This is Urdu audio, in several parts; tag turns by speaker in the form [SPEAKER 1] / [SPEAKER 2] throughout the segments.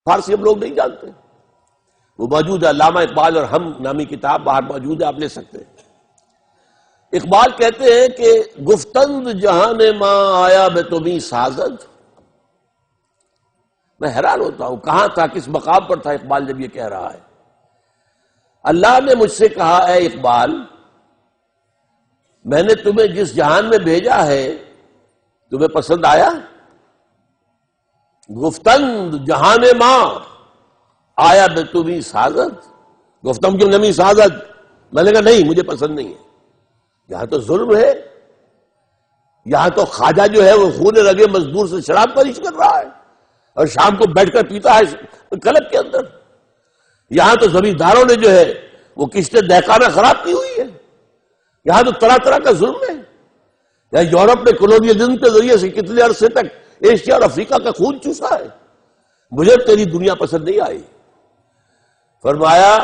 [SPEAKER 1] فارسی ہم لوگ نہیں جانتے، وہ موجود ہے، علامہ اقبال اور ہم نامی کتاب باہر موجود ہے، آپ لے سکتے ہیں۔ اقبال کہتے ہیں کہ گفتند جہاں ماں آیا بے تمہیں سازد۔ میں حیران ہوتا ہوں کہاں تھا، کس مقام پر تھا اقبال جب یہ کہہ رہا ہے۔ اللہ نے مجھ سے کہا اے اقبال، میں نے تمہیں جس جہان میں بھیجا ہے تمہیں پسند آیا؟ گفتند جہان ماں آیا بے تمہیں سازد، گفتم کیوں نمی سازد، میں نے کہا نہیں مجھے پسند نہیں ہے، یہاں تو ظلم ہے، یہاں تو خواجہ جو ہے وہ خون رگے مزدور سے شراب پریش کر رہا ہے اور شام کو بیٹھ کر پیتا ہے کلب کے اندر، یہاں تو زمینداروں نے جو ہے وہ کشتیں دہقانہ خراب کی ہوئی ہے، یہاں تو طرح طرح کا ظلم ہے، یہاں یورپ نے کولونیلزم کے ذریعے سے کتنے عرصے تک ایشیا اور افریقہ کا خون چوسا ہے، مجھے تیری دنیا پسند نہیں آئی۔ فرمایا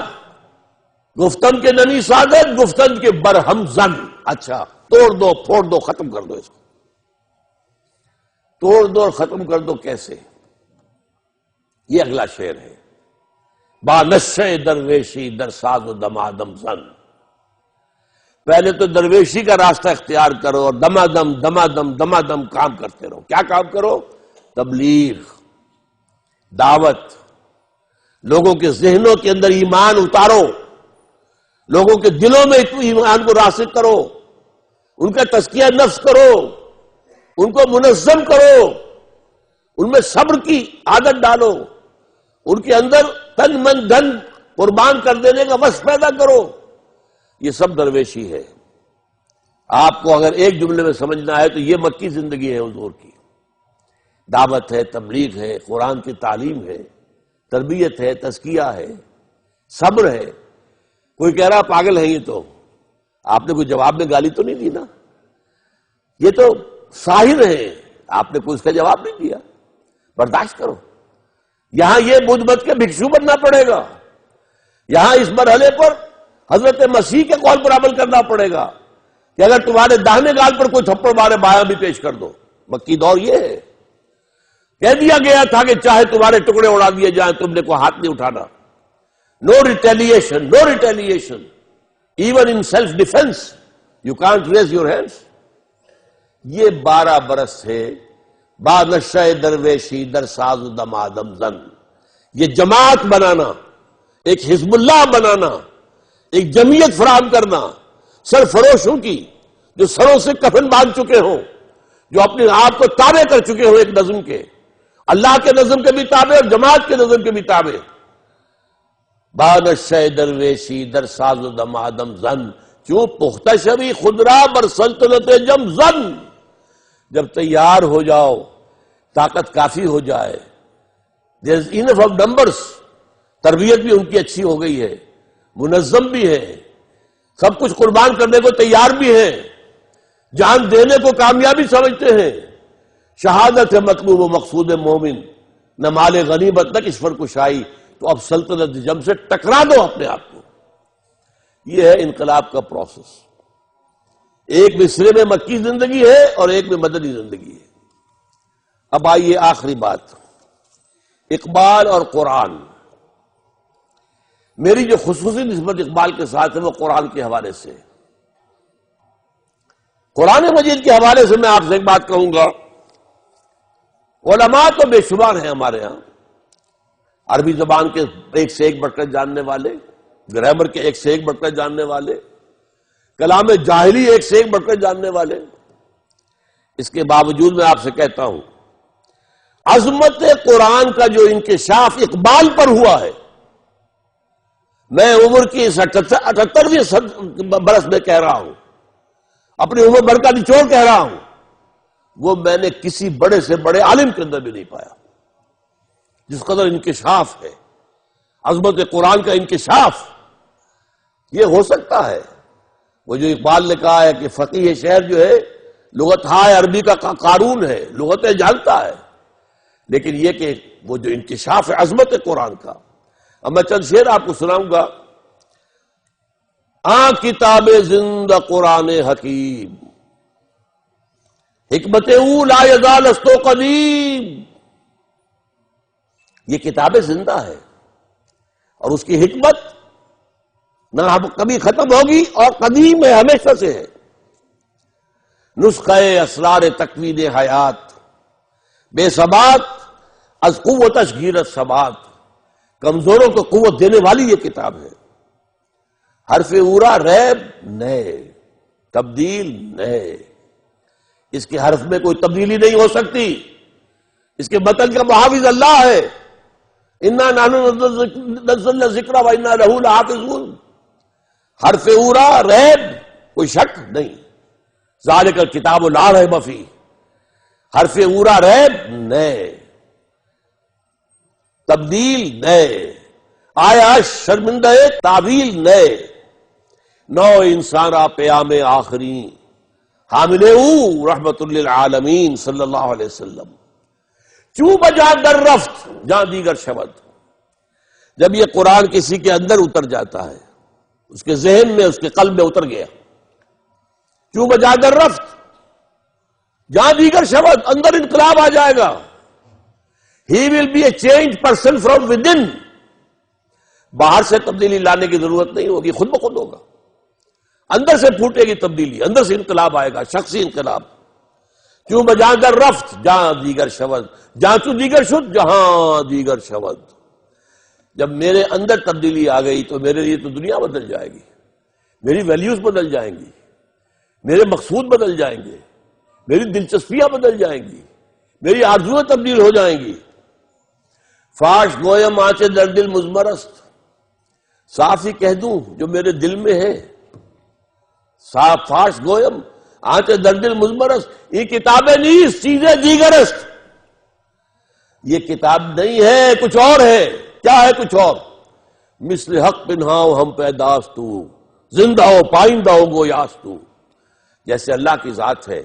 [SPEAKER 1] گفتم کے نمی سازد، گفتن کے برہم زن، اچھا توڑ دو پھوڑ دو ختم کر دو، اس کو توڑ دو اور ختم کر دو کیسے؟ یہ اگلا شعر ہے، با نشے درویشی در ساز و دمادم زن۔ پہلے تو درویشی کا راستہ اختیار کرو اور دمادم دمادم دمادم کام کرتے رہو۔ کیا کام کرو؟ تبلیغ، دعوت، لوگوں کے ذہنوں کے اندر ایمان اتارو، لوگوں کے دلوں میں ایمان کو راسخ کرو، ان کا تزکیہ نفس کرو، ان کو منظم کرو، ان میں صبر کی عادت ڈالو، ان کے اندر تن من دھن قربان کر دینے کا وصف پیدا کرو۔ یہ سب درویشی ہے۔ آپ کو اگر ایک جملے میں سمجھنا ہے تو یہ مکی زندگی ہے حضور کی، دعوت ہے، تبلیغ ہے، قرآن کی تعلیم ہے، تربیت ہے، تزکیہ ہے، صبر ہے۔ کوئی کہہ رہا پاگل ہے یہ تو، آپ نے کوئی جواب میں گالی تو نہیں دی نا، یہ تو ساحر ہے، آپ نے کوئی اس کا جواب نہیں دیا، برداشت کرو۔ یہاں یہ بدھ مت کے بھکشو بننا پڑے گا، یہاں اس مرحلے پر حضرت مسیح کے قول پر عمل کرنا پڑے گا کہ اگر تمہارے داہنے گال پر کوئی تھپڑ مارے بایاں بھی پیش کر دو۔ مکی دور یہ ہے، کہہ دیا گیا تھا کہ چاہے تمہارے ٹکڑے اڑا دیے جائیں تم نے کوئی ہاتھ نہیں اٹھانا۔ No retaliation, no retaliation, even in self defence you can't raise your hands. یہ 12 برس سے با نشہ درویشی در ساز دمادم زن، یہ جماعت بنانا، ایک حزب اللہ بنانا، ایک جمعیت فراہم کرنا سرفروشوں کی، جو سروں سے کفن باندھ چکے ہوں، جو اپنے آپ کو تابع کر چکے ہوں ایک نظم کے، اللہ کے نظم کے بھی تابع اور جماعت کے نظم کے بھی تابع۔ با نشہ درویشی در ساز و دمادم زن، کیوں پختہ شوی خدرا بر سلطنت جم زن۔ جب تیار ہو جاؤ، طاقت کافی ہو جائے، there is enough of numbers، تربیت بھی ان کی اچھی ہو گئی ہے، منظم بھی ہے، سب کچھ قربان کرنے کو تیار بھی ہے، جان دینے کو کامیابی سمجھتے ہیں، شہادت ہے مطلوب و مقصود مومن، نہ مال غنیمت نہ کس پر کشائی، تو اب سلطنت جم سے ٹکرا دو اپنے آپ کو۔ یہ ہے انقلاب کا پروسیس۔ ایک مصرے میں مکی زندگی ہے اور ایک میں مدنی زندگی ہے۔ اب آئیے آخری بات، اقبال اور قرآن۔ میری جو خصوصی نسبت اقبال کے ساتھ ہے وہ قرآن کے حوالے سے، قرآن مجید کے حوالے سے میں آپ سے ایک بات کہوں گا۔ علماء تو بے شمار ہیں ہمارے ہاں، عربی زبان کے ایک سے ایک بڑھ کر جاننے والے، گرامر کے ایک سے ایک بڑھ کر جاننے والے، کلام جاہلی ایک سے ایک بڑھ کر جاننے والے۔ اس کے باوجود میں آپ سے کہتا ہوں، عظمت قرآن کا جو انکشاف اقبال پر ہوا ہے، میں عمر کی اس 78ویں برس میں کہہ رہا ہوں، اپنی عمر بھر کا نچوڑ کہہ رہا ہوں، وہ میں نے کسی بڑے سے بڑے عالم کے اندر بھی نہیں پایا۔ جس قدر انکشاف ہے، عظمت قرآن کا انکشاف، یہ ہو سکتا ہے۔ وہ جو اقبال نے کہا ہے کہ فقیہ شہر جو ہے لغت ہائے عربی کا قارون ہے، لغتیں جانتا ہے، لیکن یہ کہ وہ جو انکشاف ہے عظمت قرآن کا۔ اب میں چند شعر آپ کو سناؤں گا۔ کتاب زندہ قرآن حکیم، حکمت او لا یزال است و قدیم، یہ کتاب زندہ ہے اور اس کی حکمت نہ کبھی ختم ہوگی اور قدیم ہے، ہمیشہ سے ہے۔ نسخہ اسرار تکوین حیات، بے ثبات از قوت اشگیرت ثبات، کمزوروں کو قوت دینے والی یہ کتاب ہے۔ حرف اورا ریب نئے، تبدیل نئے، اس کے حرف میں کوئی تبدیلی نہیں ہو سکتی، اس کے متن کا محافظ اللہ ہے۔ انا نحن نزلنا الذکر وانا لہ لحافظون، حرف اورا ریب کوئی شک نہیں، ذالک الکتاب لا ریب فیہ، حرف اورا ریب نئے، تبدیل نئے، آیا شرمندہ تعویل نئے، نو انسان پیام آخری حامل او رحمت للعالمین صلی اللہ علیہ وسلم، چوں بجا در رفت جہاں دیگر شبد۔ جب یہ قرآن کسی کے اندر اتر جاتا ہے، اس کے ذہن میں، اس کے قلب میں اتر گیا، چوں بجا در رفت جہاں دیگر شبد، اندر انقلاب آ جائے گا۔ He will be a change person from within, باہر سے تبدیلی لانے کی ضرورت نہیں ہوگی، خود بخود ہوگا، اندر سے پھوٹے گی تبدیلی، اندر سے انقلاب آئے گا، شخصی انقلاب۔ کیوں بجا در رفت جہاں دیگر شود، جہاں تو دیگر شد جہاں دیگر شود۔ جب میرے اندر تبدیلی آ گئی تو میرے لیے تو دنیا بدل جائے گی، میری ویلیوز بدل جائیں گی، میرے مقصود بدل جائیں گے، میری دلچسپیاں بدل جائیں گی، میری آرزویں تبدیل ہو جائیں گی۔ فاش گویم آنچے در دل مزمرست، صاف ہی کہہ دوں جو میرے دل میں ہے، صاف فاش گویم آنچے در دل مزمرست، یہ کتابیں نیست چیزیں دیگرست، یہ کتاب نہیں ہے، کچھ اور ہے۔ کیا ہے کچھ اور؟ مثل حق پنہاؤ ہم پیداستو، زندہ ہو پائندہ ہو گویاستو، جیسے اللہ کی ذات ہے،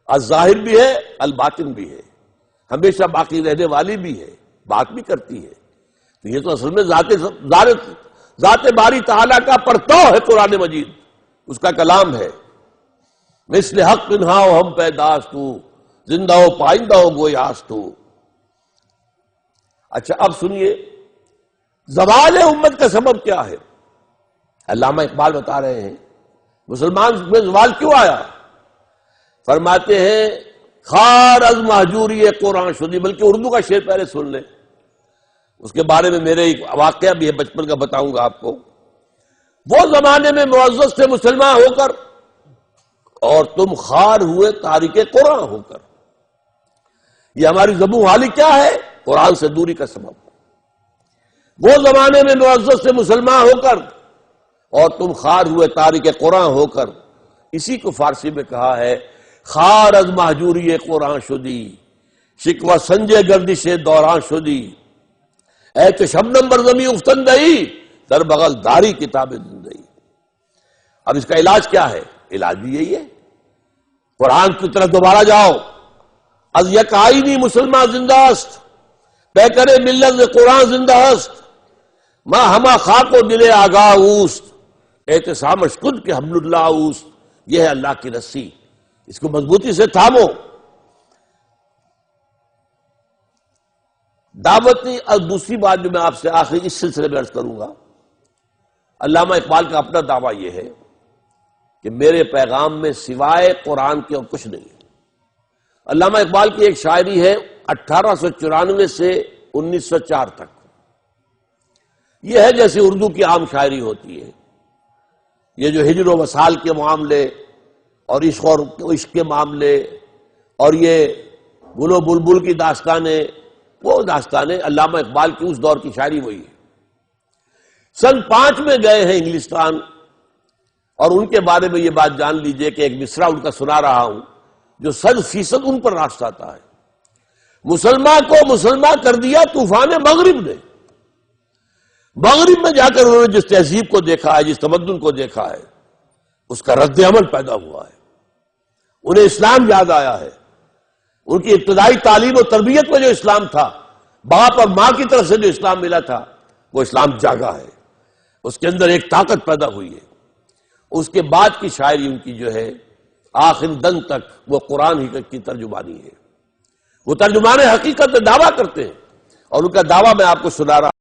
[SPEAKER 1] الظاہر بھی ہے الباطن بھی ہے، ہمیشہ باقی رہنے والی بھی ہے، بات بھی کرتی ہے، تو یہ تو اصل میں ذات باری تعالیٰ کا پرتو ہے قرآن مجید، اس کا کلام ہے۔ مثل حق پنہاؤ ہم پیداستو، زندہ ہو پائندہ ہو گویاستو۔ اچھا اب سنیے زوال امت کا سبب کیا ہے؟ علامہ اقبال بتا رہے ہیں مسلمان میں زوال کیوں آیا؟ فرماتے ہیں خار از مہجوری قرآن شدی، بلکہ اردو کا شعر پہلے سن لیں، اس کے بارے میں میرے ایک واقعہ بھی ہے بچپن کا، بتاؤں گا آپ کو۔ وہ زمانے میں معزز سے مسلمان ہو کر اور تم خار ہوئے تاریک قرآن ہو کر، یہ ہماری زبوں حالی کیا ہے؟ قرآن سے دوری کا سبب۔ وہ زمانے میں معزز سے مسلمان ہو کر اور تم خار ہوئے تاریک قرآن ہو کر، اسی کو فارسی میں کہا ہے خار از مہجوری قرآن شدی، شکوہ سنجے گردش دوران شدی، اے تو شبنم بر زمیں افتن دئی، در بغل داری کتاب زندگی۔ اب اس کا علاج کیا ہے؟ علاج بھی یہی ہے، قرآن کی طرف دوبارہ جاؤ۔ از یک آئینی مسلمان زندہ است، بے کرے ملت قرآن زندہ است، ماں ہما خاک و دل آگاہ اوست، اعتصام اشکد کے حبل اللہ اوست۔ یہ ہے اللہ کی رسی، اس کو مضبوطی سے تھامو۔ دعوتی اور دوسری بات جو میں آپ سے آخری اس سلسلے میں عرض کروں گا، علامہ اقبال کا اپنا دعویٰ یہ ہے کہ میرے پیغام میں سوائے قرآن کے اور کچھ نہیں ہے۔ علامہ اقبال کی ایک شاعری ہے 1894 سے 1904 تک، یہ ہے جیسے اردو کی عام شاعری ہوتی ہے، یہ جو ہجر و وصال کے معاملے اور عشق کے معاملے اور یہ گل و بلبل کی داستانیں، وہ داستانیں علامہ اقبال کی اس دور کی شاعری وہی ہے۔ سن 5 میں گئے ہیں انگلستان، اور ان کے بارے میں یہ بات جان لیجئے کہ ایک مصرع ان کا سنا رہا ہوں جو 100% ان پر راست آتا ہے۔ مسلمان کو مسلمان کر دیا طوفان مغرب نے، مغرب میں جا کر انہوں نے جس تہذیب کو دیکھا ہے، جس تمدن کو دیکھا ہے، اس کا رد عمل پیدا ہوا ہے، انہیں اسلام یاد آیا ہے، ان کی ابتدائی تعلیم و تربیت میں جو اسلام تھا، باپ اور ماں کی طرف سے جو اسلام ملا تھا، وہ اسلام جاگا ہے، اس کے اندر ایک طاقت پیدا ہوئی ہے۔ اس کے بعد کی شاعری ان کی جو ہے آخر دن تک وہ قرآن کی ترجمانی ہے، وہ ترجمان حقیقت میں دعویٰ کرتے ہیں اور ان کا دعویٰ میں آپ کو سنا رہا